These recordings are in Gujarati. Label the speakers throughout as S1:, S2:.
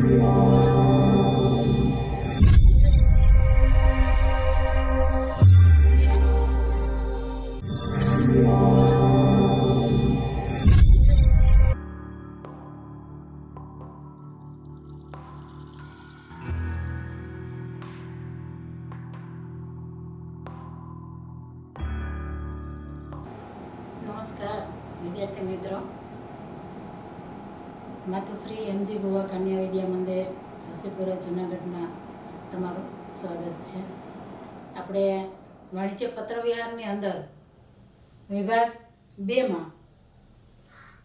S1: નમસ્કાર વિદ્યાર્થી મિત્રો, માતુશ્રી એમજી બુવા કન્યા વિદ્યા મંદિર જોશીપુરા જૂનાગઢમાં તમારું સ્વાગત છે. આપણે વાણિજ્ય પત્રવ્યવહારની અંદર વિભાગ 2માં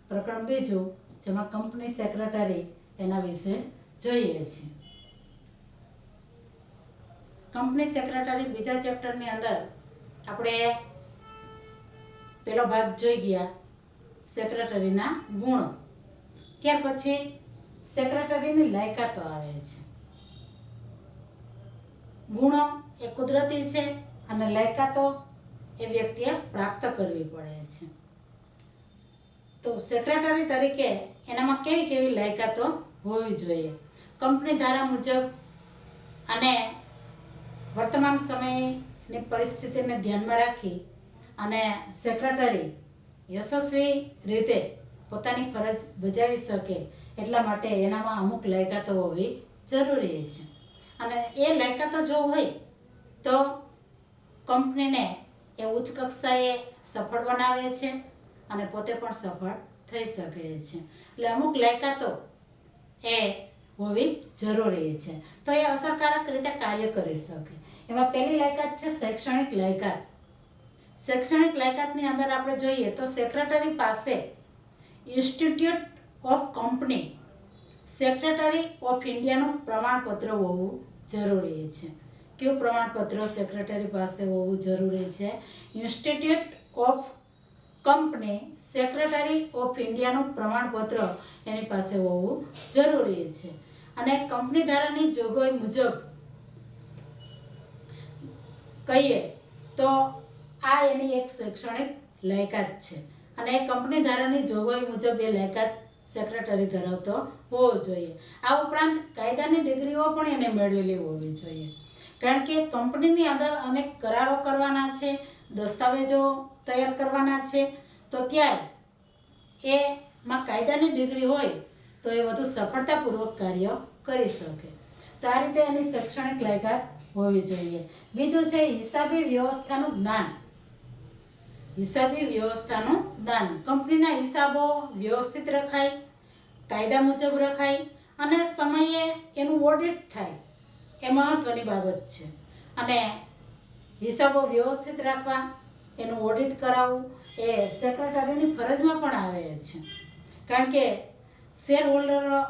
S1: પ્રકરણ 2 જેમાં કંપની સેક્રેટરી એના વિશે જોઈએ છીએ. કંપની સેક્રેટરી બીજા ચેપ્ટરની અંદર આપણે પહેલો ભાગ જોઈ ગયા સેક્રેટરીના ગુણો. ત્યાર પછી સેક્રેટરીની લાયકાતો આવે છે. ગુણો એ કુદરતી છે અને લાયકાતો એ વ્યક્તિએ પ્રાપ્ત કરવી પડે છે. તો સેક્રેટરી તરીકે એનામાં કેવી કેવી લાયકાતો હોવી જોઈએ? કંપની ધારા મુજબ અને વર્તમાન સમયની પરિસ્થિતિને ધ્યાનમાં રાખી અને સેક્રેટરી યશસ્વી રીતે પોતાની ફરજ બજાવી શકે એટલા માટે એનામાં અમુક લાયકાતો હોવી જરૂરી છે. અને એ લાયકાતો જો હોય તો કંપનીને એ ઉચ્ચ કક્ષાએ સફળ બનાવે છે અને પોતે પણ સફળ થઈ શકે છે. એટલે અમુક લાયકાતો એ હોવી જરૂરી છે તો એ અસરકારક રીતે કાર્ય કરી શકે. એમાં પહેલી લાયકાત છે શૈક્ષણિક લાયકાત. શૈક્ષણિક લાયકાતની અંદર આપણે જોઈએ તો સેક્રેટરી પાસે institute of company secretary of ઇન્ડિયાનું પ્રમાણપત્ર હોવું જરૂરી છે. કયું પ્રમાણપત્ર સેક્રેટરી પાસે હોવું જરૂરી છે? Institute of company secretary of ઇન્ડિયાનું પ્રમાણપત્ર એની પાસે હોવું જરૂરી છે. અને કંપની ધારાની જોગવાઈ મુજબ કહીએ તો આ એની એક શૈક્ષણિક લાયકાત છે અને એ કંપની ધારાની જોગવાઈ મુજબ એ લાયકાત સેક્રેટરી ધરાવતો હોવો જોઈએ. આ ઉપરાંત કાયદાની ડિગ્રીઓ પણ એને મેળવેલી હોવી જોઈએ, કારણ કે કંપનીની અંદર અનેક કરારો કરવાના છે, દસ્તાવેજો તૈયાર કરવાના છે, તો ત્યારે એમાં કાયદાની ડિગ્રી હોય તો એ વધુ સફળતાપૂર્વક કાર્ય કરી શકે. તો આ રીતે એની શૈક્ષણિક લાયકાત હોવી જોઈએ. બીજું છે હિસાબી વ્યવસ્થાનું જ્ઞાન. હિસાબી વ્યવસ્થાનું જ્ઞાન. કંપનીના હિસાબો વ્યવસ્થિત રખાય, કાયદા મુજબ રખાય અને સમયે એનું ઓડિટ થાય એ મહત્વની બાબત છે. અને હિસાબો વ્યવસ્થિત રાખવા, એનું ઓડિટ કરાવવું એ સેક્રેટરીની ફરજમાં પણ આવે છે, કારણ કે શેર હોલ્ડરો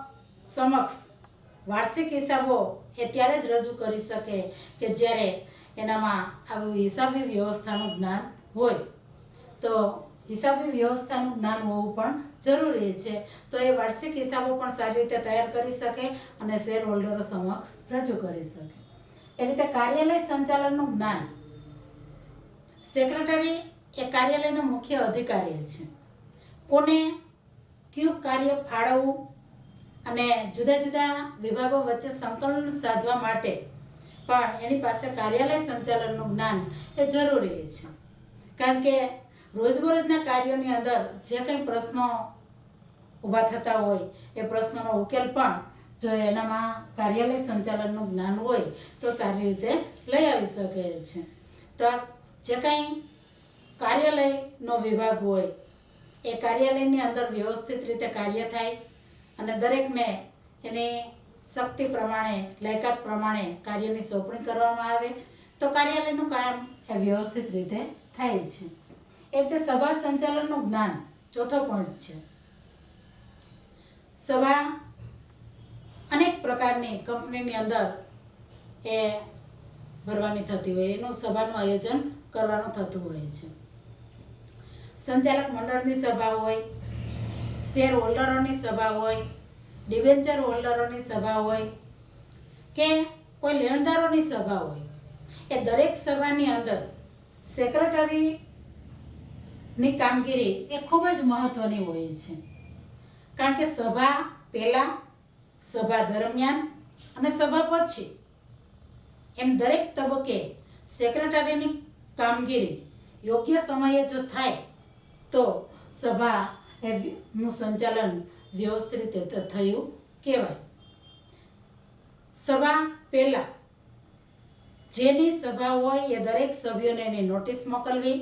S1: સમક્ષ વાર્ષિક હિસાબો એ ત્યારે જ રજૂ કરી શકે કે જ્યારે એનામાં આવું હિસાબી વ્યવસ્થાનું જ્ઞાન હોય. તો હિસાબી વ્યવસ્થાનું જ્ઞાન હોવું પણ જરૂરી છે. તો એ વાર્ષિક હિસાબો પણ સારી રીતે તૈયાર કરી શકે અને શેર હોલ્ડરો સમક્ષ રજૂ કરી શકે. એ રીતે કાર્યાલય સંચાલનનું જ્ઞાન. સેક્રેટરી એ કાર્યાલયનો મુખ્ય અધિકારી છે. કોને કયું કાર્ય ફાળવવું અને જુદા જુદા વિભાગો વચ્ચે સંકલન સાધવા માટે પણ એની પાસે કાર્યાલય સંચાલનનું જ્ઞાન એ જરૂરી છે, કારણ કે રોજબરોજના કાર્યોની અંદર જે કંઈ પ્રશ્નો ઊભા થતા હોય એ પ્રશ્નોનો ઉકેલ પણ જો એનામાં કાર્યાલય સંચાલનનું જ્ઞાન હોય તો સારી રીતે લઈ આવી શકે છે. તો જે કંઈ કાર્યાલયનો વિભાગ હોય એ કાર્યાલયની અંદર વ્યવસ્થિત રીતે કાર્ય થાય અને દરેકને એની શક્તિ પ્રમાણે, લાયકાત પ્રમાણે કાર્યની સોંપણી કરવામાં આવે તો કાર્યાલયનું કામ એ વ્યવસ્થિત રીતે થાય છે. એ રીતે સભા સંચાલનનું જ્ઞાન ચોથો પોઈન્ટ છે. સભા અનેક પ્રકારની કંપનીની અંદર એ ભરવાની થતી હોય, એનું સભાનું આયોજન કરવાનું થતું હોય છે. સંચાલક મંડળની સભા હોય, શેર હોલ્ડરોની સભા હોય, ડિબેન્ચર હોલ્ડરોની સભા હોય કે કોઈ લેણદારોની સભા હોય, એ દરેક સભાની અંદર સેક્રેટરીની કામગીરી એ ખૂબ જ મહત્વની હોય છે, કારણ કે સભા પહેલાં સભા દરમિયાન અને સભા પછી એમ દરેક તબક્કે સેક્રેટરીની કામગીરી યોગ્ય સમયે જો થાય તો સભાનું સંચાલન વ્યવસ્થિત રીતે થયું કહેવાય. સભા પહેલાં જેની સભા હોય એ દરેક સભ્યોને એની નોટિસ મોકલવી,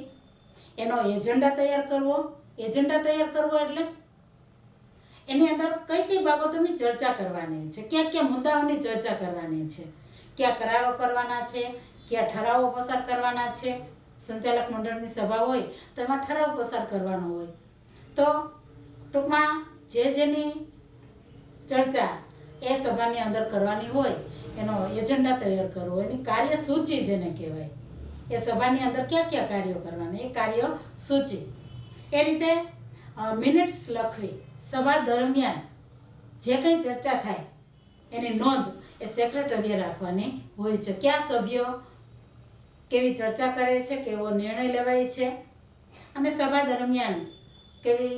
S1: એનો એજન્ડા તૈયાર કરવો. એજન્ડા તૈયાર કરવો એટલે એની અંદર કઈ કઈ બાબતોની ચર્ચા કરવાની છે, કયા કયા મુદ્દાઓની ચર્ચા કરવાની છે, કયા કરારો કરવાના છે, કયા ઠરાવો પસાર કરવાના છે. સંચાલક મંડળની સભા હોય તો એમાં ઠરાવ પસાર કરવાનો હોય. તો ટૂંકમાં જેની ચર્ચા એ સભાની અંદર કરવાની હોય એનો એજન્ડા તૈયાર કરવો, એની કાર્યસૂચિ જેને કહેવાય, એ સભાની અંદર કયા કયા કાર્યો કરવાના એ કાર્યસૂચિ. એ રીતે મિનિટ્સ લખવી. સભા દરમિયાન જે કંઈ ચર્ચા થાય એની નોંધ એ સેક્રેટરીએ રાખવાની હોય છે. કયા સભ્યો કેવી ચર્ચા કરે છે, કેવો નિર્ણય લેવાય છે અને સભા દરમિયાન કેવી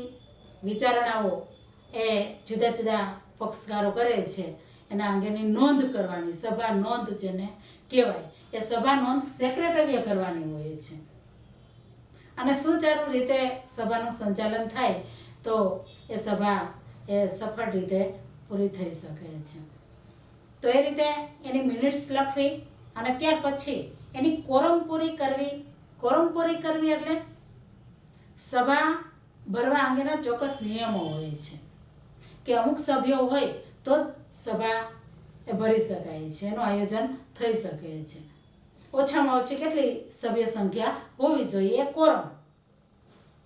S1: વિચારણાઓ એ જુદા જુદા પક્ષકારો કરે છે એના અંગેની નોંધ કરવાની. સભા નોંધ જેને કહેવાય એ સભા નોંધ સેક્રેટરીએ કરવાની હોય છે. અને સુચારુ રીતે સભાનું સંચાલન થાય તો એ સભા એ સફળ રીતે પૂરી થઈ શકે છે. તો એ રીતે એની મિનિટ્સ લખવી અને ત્યાર પછી એની કોરમ પૂરી કરવી. કોરમ પૂરી કરવી એટલે સભા ભરવા અંગેના ચોક્કસ નિયમો હોય છે કે અમુક સભ્યો હોય તો જ સભા એ ભરી શકાય છે, એનું આયોજન થઈ શકે છે. ઓછામાં ઓછી કેટલી સભ્ય સંખ્યા હોવી જોઈએ એ કોરમ,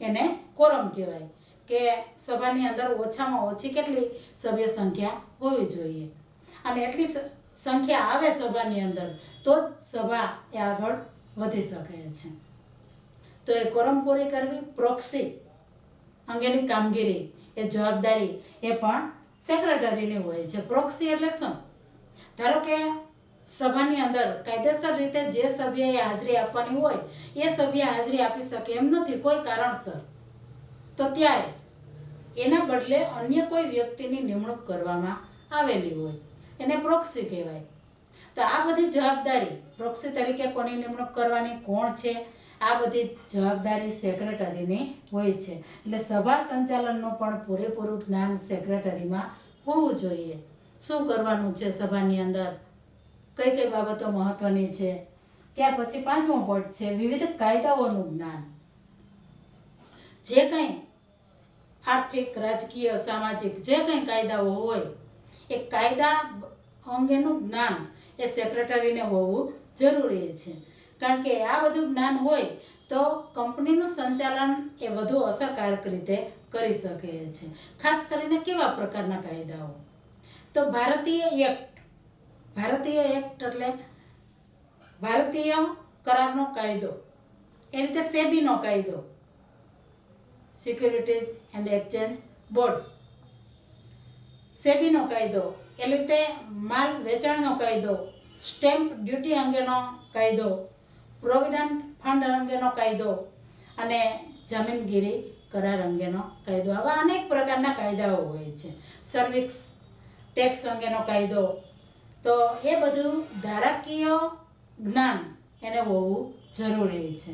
S1: એને કોરમ કહેવાય કે સભાની અંદર ઓછામાં ઓછી કેટલી સભ્ય સંખ્યા હોવી જોઈએ અને એટલી સંખ્યા આવે સભાની અંદર તો જ સભા એ આગળ વધી શકે છે. તો એ કોરમ પૂરી કરવી. પ્રોક્સી અંગેની કામગીરી એ જવાબદારી એ પણ સેક્રેટરીની હોય છે. પ્રોક્સી એટલે શું? ધારો કે સભાની અંદર કાયદેસર રીતે જે સભ્યએ હાજરી આપવાની હોય એ સભ્ય હાજરી આપી શકે એમ નથી કોઈ કારણસર, તો ત્યારે એના બદલે અન્ય કોઈ વ્યક્તિની નિમણૂક કરવામાં આવેલી હોય એને પ્રોક્સી કહેવાય. તો આ બધી જવાબદારી પ્રોક્સી તરીકે કોની નિમણૂક કરવાની, કોણ છે, આ બધી જવાબદારી સેક્રેટરીની હોય છે. એટલે સભા સંચાલનનું પણ પૂરેપૂરું જ્ઞાન સેક્રેટરીમાં હોવું જોઈએ. શું કરવાનું છે સભાની અંદર, કઈ કઈ બાબતો મહત્વની છે. ત્યાર પછી 5મો પોઈન્ટ છે વિવિધ કાયદાઓનું જ્ઞાન. જે કંઈ આર્થિક, રાજકીય, સામાજિક જે કંઈ કાયદાઓ હોય એ કાયદા અંગેનું જ્ઞાન એ સેક્રેટરીને હોવું જરૂરી છે. કારણ કે આ બધું જ્ઞાન હોય તો કંપનીનું સંચાલન એ વધુ અસરકારક રીતે કરી શકે છે. ખાસ કરીને કેવા પ્રકારના કાયદાઓ? તો ભારતીય એક્ટ એટલે ભારતીય કરારનો કાયદો, એ રીતે સેબીનો કાયદો, સિક્યુરિટીઝ એન્ડ એક્સચેન્જ બોર્ડ, સેબીનો કાયદો, એ રીતે માલ વેચાણનો કાયદો, સ્ટેમ્પ ડ્યુટી અંગેનો કાયદો, પ્રોવિડન્ટ ફંડ અંગેનો કાયદો અને જામીનગીરી કરાર અંગેનો કાયદો. આવા અનેક પ્રકારના કાયદાઓ હોય છે. સર્વિસ ટેક્સ અંગેનો કાયદો. તો એ બધું ધારાકીય જ્ઞાન એને હોવું જરૂરી છે.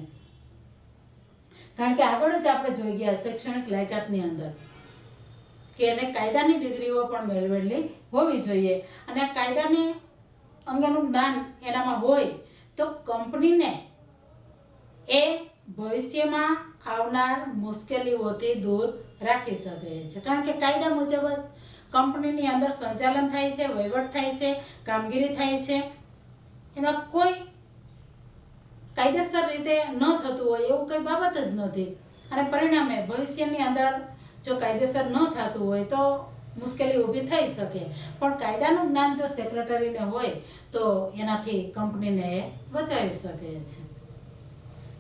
S1: કારણ કે આગળ જ આપણે જોઈ ગયા શૈક્ષણિક લાયકાતની અંદર કે એને કાયદાની ડિગ્રીઓ પણ મેળવેલી હોવી જોઈએ અને કાયદાની અંગેનું જ્ઞાન એનામાં હોય તો કંપનીને એ ભવિષ્યમાં આવનાર મુશ્કેલીઓથી દૂર રાખી શકે છે. કારણ કે કાયદા મુજબ જ કંપનીની અંદર સંચાલન થાય છે, વહીવટ થાય છે, કામગીરી થાય છે. એમાં કોઈ કાયદેસર રીતે ન થતું હોય એવું કંઈ બાબત જ નથી અને પરિણામે ભવિષ્યની અંદર જો કાયદેસર ન થતું હોય તો મુશ્કેલી ઊભી થઈ શકે. પણ કાયદાનું જ્ઞાન જો સેક્રેટરીને હોય તો એનાથી કંપનીને એ બચાવી શકે છે.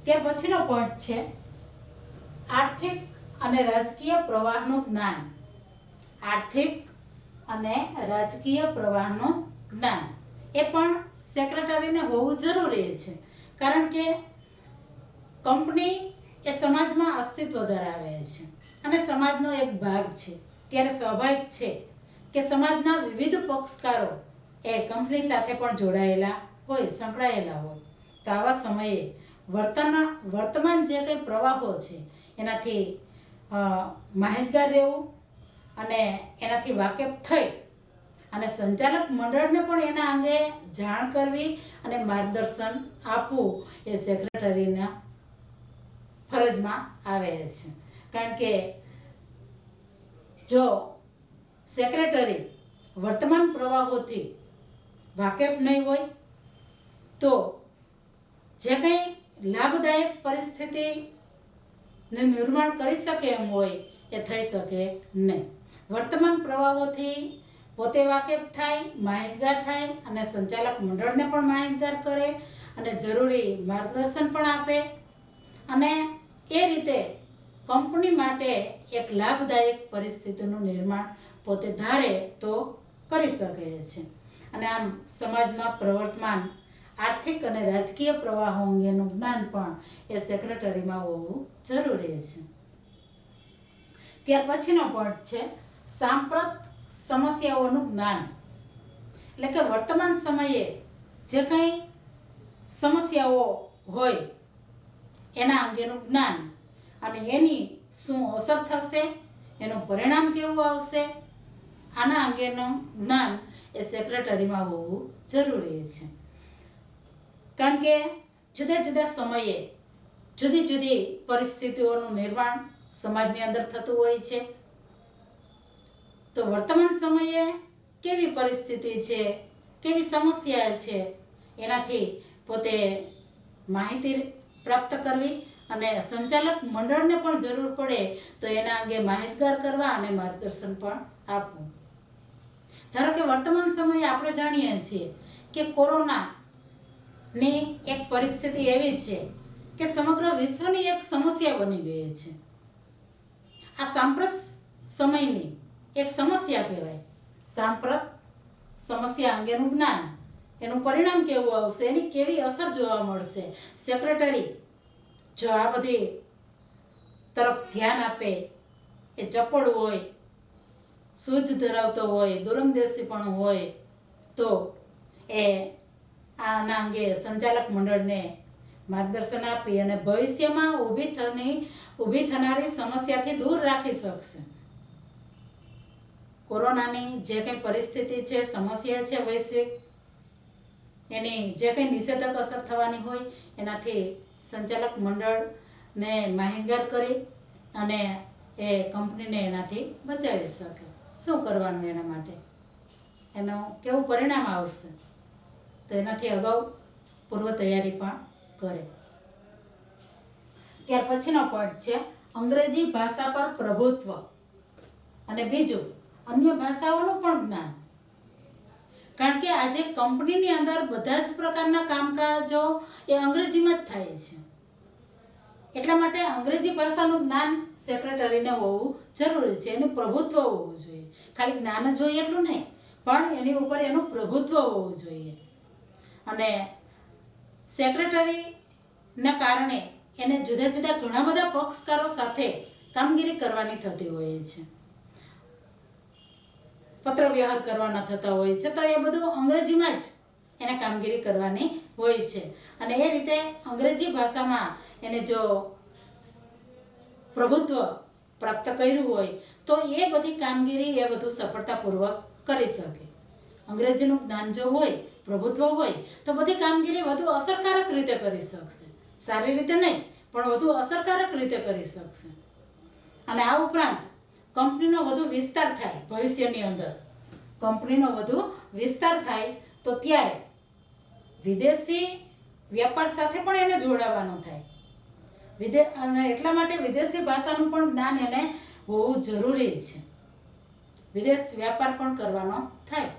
S1: ત્યાર પછીનો પોઈન્ટ છે આર્થિક અને રાજકીય પ્રવાહનું જ્ઞાન. આર્થિક અને રાજકીય પ્રવાહનું જ્ઞાન એ પણ સેક્રેટરીને હોવું જરૂરી છે. કારણ કે કંપની એ સમાજમાં અસ્તિત્વ ધરાવે છે અને સમાજનો એક ભાગ છે. ત્યારે સ્વાભાવિક છે કે સમાજના વિવિધ પક્ષકારો એ કંપની સાથે પણ જોડાયેલા હોય, સંકળાયેલા હોય. તો આવા સમયે વર્તમાન જે કંઈ પ્રવાહો છે એનાથી માહિતગાર રહેવું અને એનાથી વાકેફ થઈ અને સંચાલક મંડળને પણ એના અંગે જાણ કરવી અને માર્ગદર્શન આપવું એ સેક્રેટરીના ફરજમાં આવે છે. કારણ કે જો સેક્રેટરી વર્તમાન પ્રવાહોથી વાકેફ નહીં હોય તો જે કંઈ લાભદાયક પરિસ્થિતિનું નિર્માણ કરી શકે એમ હોય એ થઈ શકે નહીં. વર્તમાન પ્રવાહોથી પોતે વાકેફ થાય, માહિતગાર થાય અને સંચાલક મંડળને પણ માહિતગાર કરે અને જરૂરી માર્ગદર્શન પણ આપે અને એ રીતે કંપની માટે એક લાભદાયક પરિસ્થિતિનું નિર્માણ પોતે ધારે તો કરી શકે છે. અને આમ સમાજમાં પ્રવર્તમાન આર્થિક અને રાજકીય પ્રવાહો અંગેનું જ્ઞાન પણ એ સેક્રેટરીમાં હોવું જરૂરી છે. ત્યાર પછીનો પોઈન્ટ છે સાંપ્રત સમસ્યાઓનું જ્ઞાન. એટલે કે વર્તમાન સમયે જે કંઈ સમસ્યાઓ હોય એના અંગેનું જ્ઞાન અને એની શું અસર થશે, એનું પરિણામ કેવું આવશે, આના અંગેનું જ્ઞાન એ સેક્રેટરીમાં હોવું જરૂરી છે. કારણ કે જુદા જુદા સમયે જુદી જુદી પરિસ્થિતિઓનું નિર્માણ સમાજની અંદર થતું હોય છે. તો વર્તમાન સમયે કેવી પરિસ્થિતિ છે, કેવી સમસ્યા છે, એનાથી પોતે માહિતી પ્રાપ્ત કરવી અને સંચાલક મંડળને પણ જરૂર પડે તો એના અંગે માહિતગાર કરવા અને માર્ગદર્શન પણ આપવું. ધારો કે વર્તમાન સમયે આપણે જાણીએ છીએ કે કોરોનાની એક પરિસ્થિતિ એવી છે કે સમગ્ર વિશ્વની એક સમસ્યા બની ગઈ છે. આ સાંપ્રત સમયની એક સમસ્યા કહેવાય. સાંપ્રત સમસ્યા અંગેનું જ્ઞાન, એનું પરિણામ કેવું આવશે, એની કેવી અસર જોવા મળશે. સેક્રેટરી જો આ બધી તરફ ધ્યાન આપે, એ ચપળ હોય, સૂઝ ધરાવતો હોય, દૂરંદેશી પણ હોય તો એ આના અંગે સંચાલક મંડળને માર્ગદર્શન આપી અને ભવિષ્યમાં ઊભી થનારી સમસ્યાથી દૂર રાખી શકશે. કોરોનાની જે કંઈ પરિસ્થિતિ છે, સમસ્યા છે વૈશ્વિક, એની જે કંઈ નિષેધક અસર થવાની હોય એનાથી સંચાલક મંડળને માહિતગાર કરી અને એ કંપનીને એનાથી બચાવી શકે. શું કરવાનું એના માટે, એનું કેવું પરિણામ આવશે, તો એનાથી અગાઉ પૂર્વ તૈયારી પણ કરે. ત્યાર પછીનો પોઈન્ટ છે અંગ્રેજી ભાષા પર પ્રભુત્વ અને બીજું અન્ય ભાષાઓનું પણ જ્ઞાન. કારણ કે આજે કંપનીની અંદર બધા જ પ્રકારના કામકાજો એ અંગ્રેજીમાં જ થાય છે. એટલા માટે અંગ્રેજી ભાષાનું જ્ઞાન સેક્રેટરીને હોવું જરૂરી છે. એનું પ્રભુત્વ હોવું જોઈએ. ખાલી જ્ઞાન જ હોય એટલું નહીં, પણ એની ઉપર એનું પ્રભુત્વ હોવું જોઈએ. અને સેક્રેટરીના કારણે એને જુદા જુદા ઘણા બધા પક્ષકારો સાથે કામગીરી કરવાની થતી હોય છે, પત્ર વ્યવહાર કરવાના થતા હોય છે. તો એ બધું અંગ્રેજીમાં જ એને કામગીરી કરવાની હોય છે. અને એ રીતે અંગ્રેજી ભાષામાં એને જો પ્રભુત્વ પ્રાપ્ત કર્યું હોય તો એ બધી કામગીરી એ બધું સફળતાપૂર્વક કરી શકે. અંગ્રેજીનું જ્ઞાન જો હોય, પ્રભુત્વ હોય તો બધી કામગીરી વધુ અસરકારક રીતે કરી શકશે. સારી રીતે નહીં, પણ વધુ અસરકારક રીતે કરી શકશે. અને આ ઉપરાંત કંપનીનો વધુ વિસ્તાર થાય, ભવિષ્યની અંદર કંપનીનો વધુ વિસ્તાર થાય તો ત્યારે વિદેશી વ્યાપાર સાથે પણ એને જોડાવાનું થાય. અને એટલા માટે વિદેશી ભાષાનું પણ જ્ઞાન એને હોવું જરૂરી છે. વિદેશ વ્યાપાર પણ કરવાનો થાય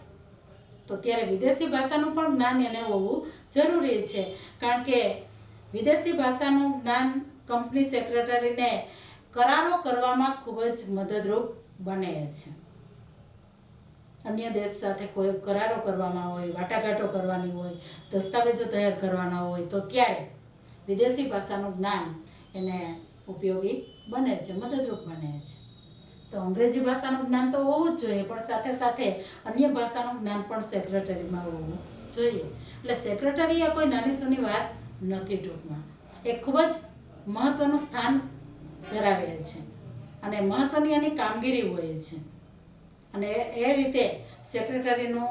S1: તો ત્યારે વિદેશી ભાષાનું પણ જ્ઞાન એને હોવું જરૂરી છે. કારણ કે વિદેશી ભાષાનું જ્ઞાન કંપની સેક્રેટરીને કરારો કરવામાં ખૂબ જ મદદરૂપ બને છે. અન્ય દેશ સાથે કોઈ કરારો કરવામાં હોય, વાટાઘાટો કરવાની હોય, દસ્તાવેજો તૈયાર કરવાના હોય તો ત્યારે વિદેશી ભાષાનું જ્ઞાન એને ઉપયોગી બને છે, મદદરૂપ બને છે. તો તો અંગ્રેજી ભાષાનું જ્ઞાન તો હોવું જ જોઈએ, પણ સાથે સાથે અન્ય ભાષાનું જ્ઞાન પણ સેક્રેટરીમાં હોવું જોઈએ. એટલે સેક્રેટરી એ કોઈ નાની સૂની વાત નથી. ટૂંકમાં એ ખૂબ જ મહત્વનું સ્થાન ધરાવે છે અને મહત્વની એની કામગીરી હોય છે. અને એ રીતે સેક્રેટરીનો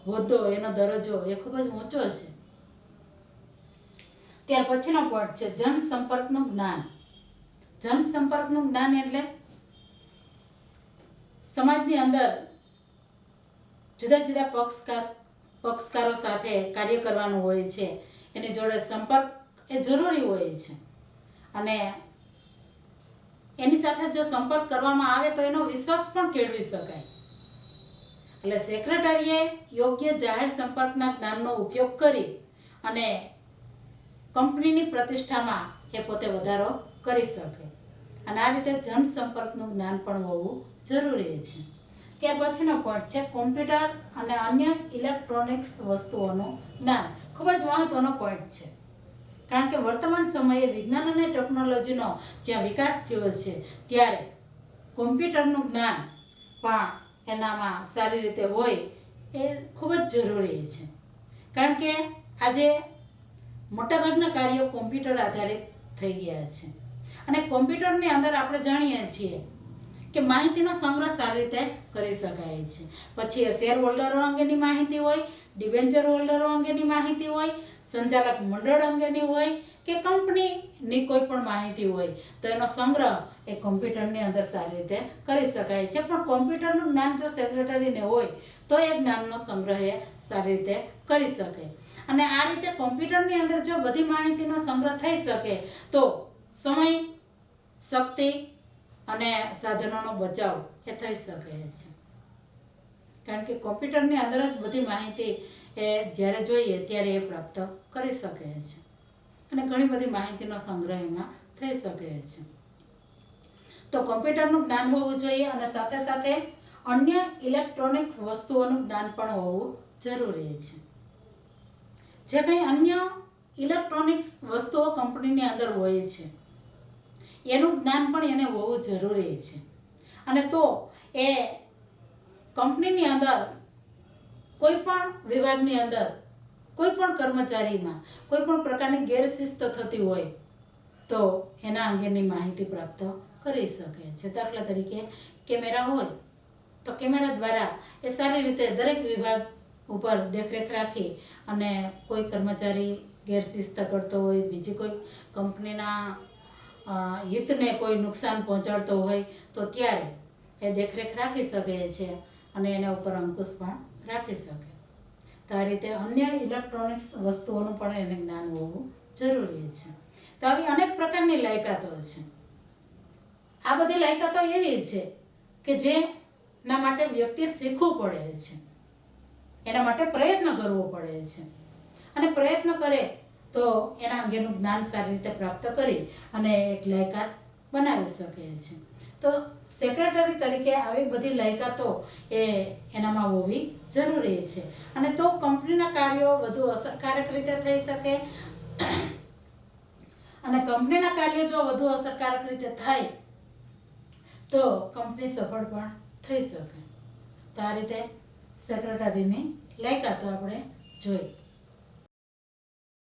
S1: હોદ્દો, એનો દરજ્જો એ ખૂબ જ ઊંચો છે. ત્યાર પછીનો પોઈન્ટ છે જનસંપર્કનું જ્ઞાન. જનસંપર્કનું જ્ઞાન એટલે સમાજની અંદર જુદા જુદા પક્ષકારો સાથે કાર્ય કરવાનું હોય છે. એની જોડે સંપર્ક એ જરૂરી હોય છે અને એની સાથે જો સંપર્ક કરવામાં આવે તો એનો વિશ્વાસ પણ કેળવી શકાય. એટલે સેક્રેટરીએ યોગ્ય જાહેર સંપર્કના જ્ઞાનનો ઉપયોગ કરી અને કંપનીની પ્રતિષ્ઠામાં એ પોતે વધારો કરી શકે. અને આ રીતે જનસંપર્કનું જ્ઞાન પણ હોવું જરૂરી છે. ત્યાર પછીનો પોઈન્ટ છે કોમ્પ્યુટર અને અન્ય ઇલેક્ટ્રોનિક્સ વસ્તુઓનું જ્ઞાન. ખૂબ જ મહત્વનો પોઈન્ટ છે, કારણ કે વર્તમાન સમયે વિજ્ઞાન અને ટેકનોલોજીનો જ્યાં વિકાસ થયો છે ત્યારે કોમ્પ્યુટરનું જ્ઞાન પણ એનામાં સારી રીતે હોય એ ખૂબ જ જરૂરી છે. કારણ કે આજે મોટાભાગના કાર્યો કોમ્પ્યુટર આધારિત થઈ ગયા છે અને કોમ્પ્યુટરની અંદર આપણે જાણીએ છીએ કે માહિતીનો સંગ્રહ સારી રીતે કરી શકાય છે. પછી એ શેર હોલ્ડરો અંગેની માહિતી હોય, ડિબેન્ચર હોલ્ડરો અંગેની માહિતી હોય, સંચાલક મંડળ અંગેની હોય કે કંપનીની કોઈ પણ માહિતી હોય, તો એનો સંગ્રહ એ કોમ્પ્યુટરની અંદર સારી રીતે કરી શકાય છે. પણ કોમ્પ્યુટરનું જ્ઞાન જો સેક્રેટરીને હોય તો એ જ્ઞાનનો સંગ્રહ એ સારી રીતે કરી શકે. અને આ રીતે કોમ્પ્યુટરની અંદર જો બધી માહિતીનો સંગ્રહ થઈ શકે તો સમય, શક્તિ અને સાધનોનો બચાવ એ થઈ શકે છે. કારણ કે કોમ્પ્યુટરની અંદર જ બધી માહિતી એ જ્યારે જોઈએ ત્યારે એ પ્રાપ્ત કરી શકે છે અને ઘણી બધી માહિતીનો સંગ્રહ એમાં થઈ શકે છે. તો કોમ્પ્યુટરનું જ્ઞાન હોવું જોઈએ અને સાથે સાથે અન્ય ઇલેક્ટ્રોનિક વસ્તુઓનું જ્ઞાન પણ હોવું જરૂરી છે. જે કંઈ અન્ય ઇલેક્ટ્રોનિક્સ વસ્તુઓ કંપનીની અંદર હોય છે એનું જ્ઞાન પણ એને હોવું જરૂરી છે. અને તો એ કંપનીની અંદર કોઈ પણ વિભાગની અંદર કોઈ પણ કર્મચારીમાં કોઈ પણ પ્રકારની ગેરશિસ્ત થતી હોય તો એના અંગેની માહિતી પ્રાપ્ત કરી શકે છે. દાખલા તરીકે કેમેરા હોય તો કેમેરા દ્વારા એ સારી રીતે દરેક વિભાગ ઉપર દેખરેખ રાખી અને કોઈ કર્મચારી ગેરશિસ્ત કરતો હોય, બીજી કોઈ કંપનીના હિતને કોઈ નુકસાન પહોંચાડતો હોય તો ત્યારે એ દેખરેખ રાખી શકે છે અને એના ઉપર અંકુશ પણ રાખી શકે. તો આ રીતે અન્ય ઇલેક્ટ્રોનિક્સ વસ્તુઓનું પણ એને જ્ઞાન હોવું જરૂરી છે. તો આવી અનેક પ્રકારની લાયકાતો છે. આ બધી લાયકાતો એવી છે કે જેના માટે વ્યક્તિએ શીખવું પડે છે, એના માટે પ્રયત્ન કરવો પડે છે અને પ્રયત્ન કરે તો એના અંગેનું જ્ઞાન સારી રીતે પ્રાપ્ત કરી અને એક લાયકાત બનાવી શકે છે. તો સેક્રેટરી તરીકે આવી બધી લાયકાતો એનામાં હોવી જરૂરી છે અને તો કંપનીના કાર્યો વધુ અસરકારક રીતે થઈ શકે અને કંપનીના કાર્યો જો વધુ અસરકારક રીતે થાય તો કંપની સફળ પણ થઈ શકે. તો આ રીતે સેક્રેટરીની લાયકાતો આપણે જોઈ.